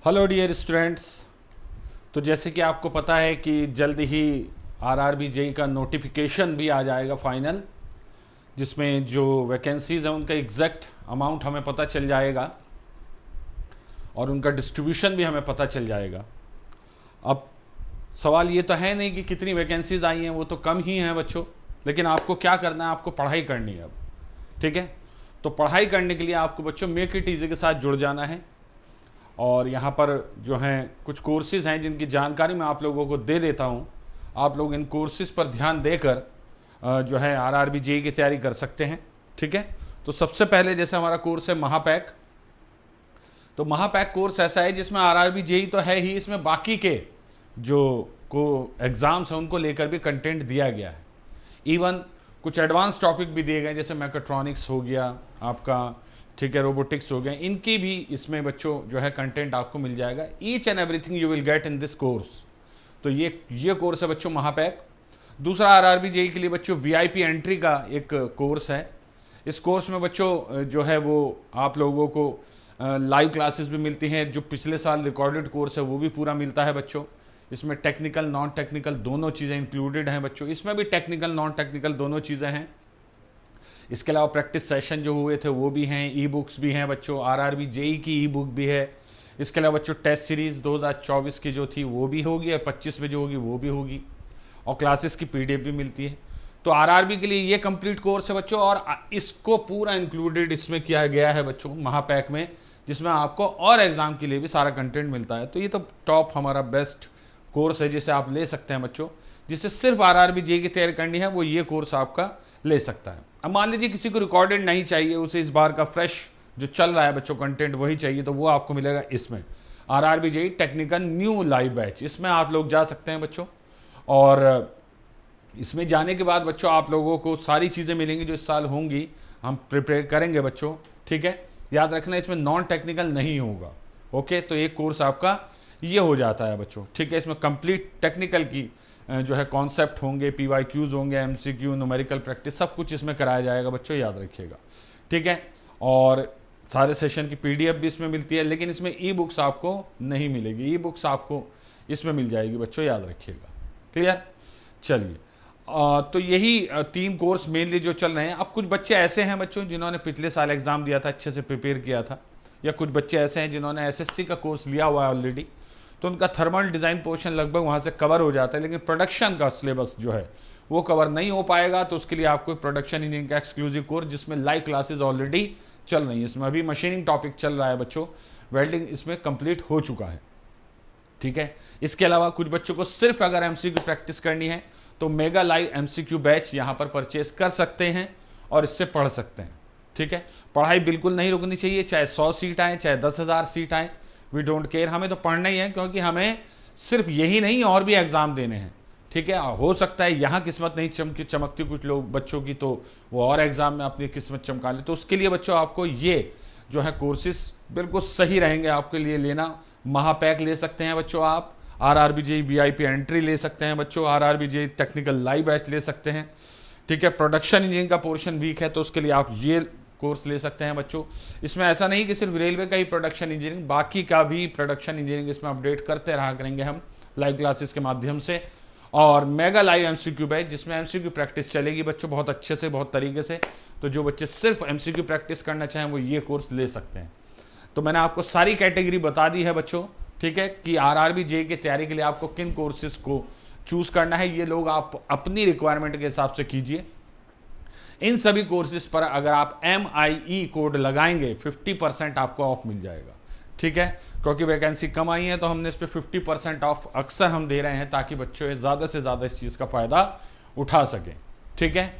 Hello dear students. तो जैसे कि आपको पता है कि जल्द ही आरआरबी जेई का नोटिफिकेशन भी आ जाएगा फाइनल, जिसमें जो वैकेंसीज़ हैं उनका एग्जैक्ट अमाउंट हमें पता चल जाएगा और उनका डिस्ट्रीब्यूशन भी हमें पता चल जाएगा। अब सवाल ये तो है नहीं कि कितनी वैकेंसीज़ आई हैं, वो तो कम ही हैं बच्चों, लेकिन आपको क्या करना है, आपको पढ़ाई करनी है अब। ठीक है, तो पढ़ाई करने के लिए आपको बच्चों मेक इट ईजी के साथ जुड़ जाना है। और यहाँ पर जो हैं कुछ कोर्सेज़ हैं जिनकी जानकारी मैं आप लोगों को दे देता हूँ। आप लोग इन कोर्सेज़ पर ध्यान देकर जो है आरआरबी जेई की तैयारी कर सकते हैं। ठीक है, तो सबसे पहले जैसे हमारा कोर्स है महापैक। तो महापैक कोर्स ऐसा है जिसमें आरआरबी जेई तो है ही, इसमें बाकी के जो को एग्ज़ाम्स हैं उनको लेकर भी कंटेंट दिया गया है। इवन कुछ एडवांस टॉपिक भी दिए गए, जैसे मैकेट्रॉनिक्स हो गया आपका, ठीक है, रोबोटिक्स हो गया, इनकी भी इसमें बच्चों जो है कंटेंट आपको मिल जाएगा। Each and everything you will get in this course. तो ये कोर्स है बच्चों महापैक। दूसरा आरआरबी जेई के लिए बच्चों वीआईपी एंट्री का एक कोर्स है। इस कोर्स में बच्चों जो है वो आप लोगों को लाइव क्लासेस भी मिलती हैं। जो पिछले साल रिकॉर्डेड कोर्स है वो भी पूरा मिलता है बच्चों। इसमें टेक्निकल नॉन टेक्निकल दोनों चीज़ें इंक्लूडेड हैं बच्चों। इसमें भी टेक्निकल नॉन टेक्निकल दोनों चीज़ें हैं। इसके अलावा प्रैक्टिस सेशन जो हुए थे वो भी हैं, ई बुक्स भी हैं बच्चों, आरआरबी जेई की ई बुक भी है। इसके अलावा बच्चों टेस्ट सीरीज़ 2024 की जो थी वो भी होगी और 25 में जो होगी वो भी होगी, और क्लासेस की पीडीएफ भी मिलती है। तो आरआरबी के लिए ये कंप्लीट कोर्स है बच्चों, और इसको पूरा इंक्लूडेड इसमें किया गया है बच्चों महापैक में, जिसमें आपको और एग्ज़ाम के लिए भी सारा कंटेंट मिलता है। तो ये तो टॉप हमारा बेस्ट कोर्स है जिसे आप ले सकते हैं बच्चों। जिसे सिर्फ आरआरबी जेई की तैयारी करनी है वो ये कोर्स आपका ले सकता है। अब मान लीजिए किसी को रिकॉर्डेड नहीं चाहिए, उसे इस बार का फ्रेश जो चल रहा है बच्चों कंटेंट वही चाहिए, तो वो आपको मिलेगा इसमें RRB JE technical new live batch. इसमें आप लोग जा सकते हैं बच्चों, और इसमें जाने के बाद बच्चों आप लोगों को सारी चीज़ें मिलेंगी जो इस साल होंगी, हम प्रिपेयर करेंगे बच्चों। ठीक है, याद रखना इसमें नॉन टेक्निकल नहीं होगा। ओके, तो एक कोर्स आपका ये हो जाता है बच्चों। ठीक है, इसमें कंप्लीट टेक्निकल की जो है कॉन्सेप्ट होंगे, पीवाईक्यूज होंगे, एमसीक्यू, न्यूमेरिकल प्रैक्टिस, सब कुछ इसमें कराया जाएगा बच्चों, याद रखिएगा। ठीक है, और सारे सेशन की पीडीएफ भी इसमें मिलती है, लेकिन इसमें ई बुक्स आपको नहीं मिलेगी। ई बुक्स आपको इसमें मिल जाएगी बच्चों, याद रखिएगा। क्लियर? चलिए, तो यही 3 कोर्स मेनली जो चल रहे हैं। अब कुछ बच्चे ऐसे हैं बच्चों जिन्होंने पिछले साल एग्जाम दिया था, अच्छे से प्रिपेयर किया था, या कुछ बच्चे ऐसे हैं जिन्होंने एसएससी का कोर्स लिया हुआ है ऑलरेडी, तो उनका थर्मल डिज़ाइन पोर्शन लगभग वहाँ से कवर हो जाता है, लेकिन प्रोडक्शन का सिलेबस जो है वो कवर नहीं हो पाएगा। तो उसके लिए आपको प्रोडक्शन इंजीनियरिंग का एक्सक्लूसिव कोर्स, जिसमें लाइव क्लासेस ऑलरेडी चल रही हैं। इसमें अभी मशीनिंग टॉपिक चल रहा है बच्चों, वेल्डिंग इसमें कंप्लीट हो चुका है। ठीक है, इसके अलावा कुछ बच्चों को सिर्फ अगर एमसीक्यू प्रैक्टिस करनी है तो मेगा लाइव एमसीक्यू बैच यहाँ पर परचेज कर सकते हैं और इससे पढ़ सकते हैं। ठीक है, पढ़ाई बिल्कुल नहीं रुकनी चाहिए, चाहे 100 सीट आए, चाहे 10,000 सीट आए, वी डोंट केयर, हमें तो पढ़ना ही है, क्योंकि हमें सिर्फ यही नहीं और भी एग्ज़ाम देने हैं। ठीक है, हो सकता है यहाँ किस्मत नहीं चमकती कुछ लोग बच्चों की, तो वो और एग्ज़ाम में अपनी किस्मत चमका ले। तो उसके लिए बच्चों आपको ये जो है कोर्सेज बिल्कुल सही रहेंगे आपके लिए लेना। महापैक ले सकते हैं बच्चों आप, आरआरबी जेई वीआईपी एंट्री ले सकते हैं बच्चों, RRB JE technical live batch ले सकते हैं। ठीक है, प्रोडक्शन इंजीनियरिंग का पोर्शन वीक है तो उसके लिए आप ये कोर्स ले सकते हैं बच्चों। इसमें ऐसा नहीं कि सिर्फ रेलवे का ही प्रोडक्शन इंजीनियरिंग, बाकी का भी प्रोडक्शन इंजीनियरिंग इसमें अपडेट करते रहा करेंगे हम लाइव क्लासेस के माध्यम से। और मेगा लाइव एमसीक्यू बैच, जिसमें एमसीक्यू प्रैक्टिस चलेगी बच्चों बहुत अच्छे से, बहुत तरीके से। तो जो बच्चे सिर्फ एमसीक्यू प्रैक्टिस करना चाहें वो ये कोर्स ले सकते हैं। तो मैंने आपको सारी कैटेगरी बता दी है बच्चों। ठीक है, कि आरआरबी जेई की तैयारी के लिए आपको किन कोर्सेज को चूज करना है, ये लोग आप अपनी रिक्वायरमेंट के हिसाब से कीजिए। इन सभी कोर्सेज पर अगर आप MIE कोड लगाएंगे 50% आपको ऑफ मिल जाएगा। ठीक है, क्योंकि वैकेंसी कम आई है तो हमने इस पर 50% ऑफ अक्सर हम दे रहे हैं, ताकि बच्चों ज़्यादा से ज़्यादा इस चीज़ का फ़ायदा उठा सकें। ठीक है,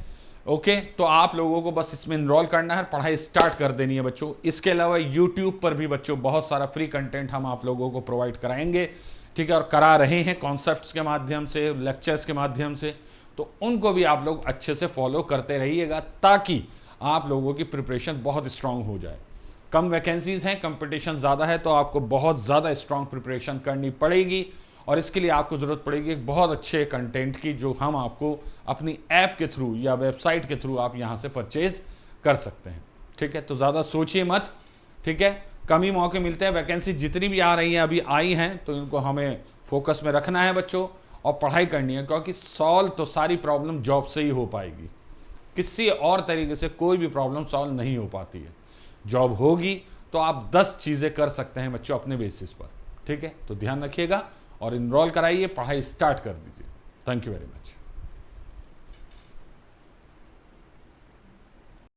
ओके, तो आप लोगों को बस इसमें इनरोल करना है, पढ़ाई स्टार्ट कर देनी है बच्चों। इसके अलावा यूट्यूब पर भी बच्चों बहुत सारा फ्री कंटेंट हम आप लोगों को प्रोवाइड कराएंगे। ठीक है, और करा रहे हैं कॉन्सेप्ट्स के माध्यम से, लेक्चर्स के माध्यम से, तो उनको भी आप लोग अच्छे से फॉलो करते रहिएगा, ताकि आप लोगों की प्रिपरेशन बहुत स्ट्रांग हो जाए। कम वैकेंसीज हैं, कंपटीशन ज़्यादा है, तो आपको बहुत ज़्यादा स्ट्रांग प्रिपरेशन करनी पड़ेगी, और इसके लिए आपको ज़रूरत पड़ेगी एक बहुत अच्छे कंटेंट की, जो हम आपको अपनी ऐप के थ्रू या वेबसाइट के थ्रू आप यहाँ से परचेज कर सकते हैं। ठीक है, तो ज़्यादा सोचिए मत। ठीक है, कम ही मौके मिलते हैं। वैकेंसी जितनी भी आ रही हैं, अभी आई हैं, तो इनको हमें फोकस में रखना है बच्चों, और पढ़ाई करनी है, क्योंकि सॉल्व तो सारी प्रॉब्लम जॉब से ही हो पाएगी। किसी और तरीके से कोई भी प्रॉब्लम सॉल्व नहीं हो पाती है। जॉब होगी तो आप 10 चीज़ें कर सकते हैं बच्चों अपने बेसिस पर। ठीक है, तो ध्यान रखिएगा और इनरोल कराइए, पढ़ाई स्टार्ट कर दीजिए। Thank you very much.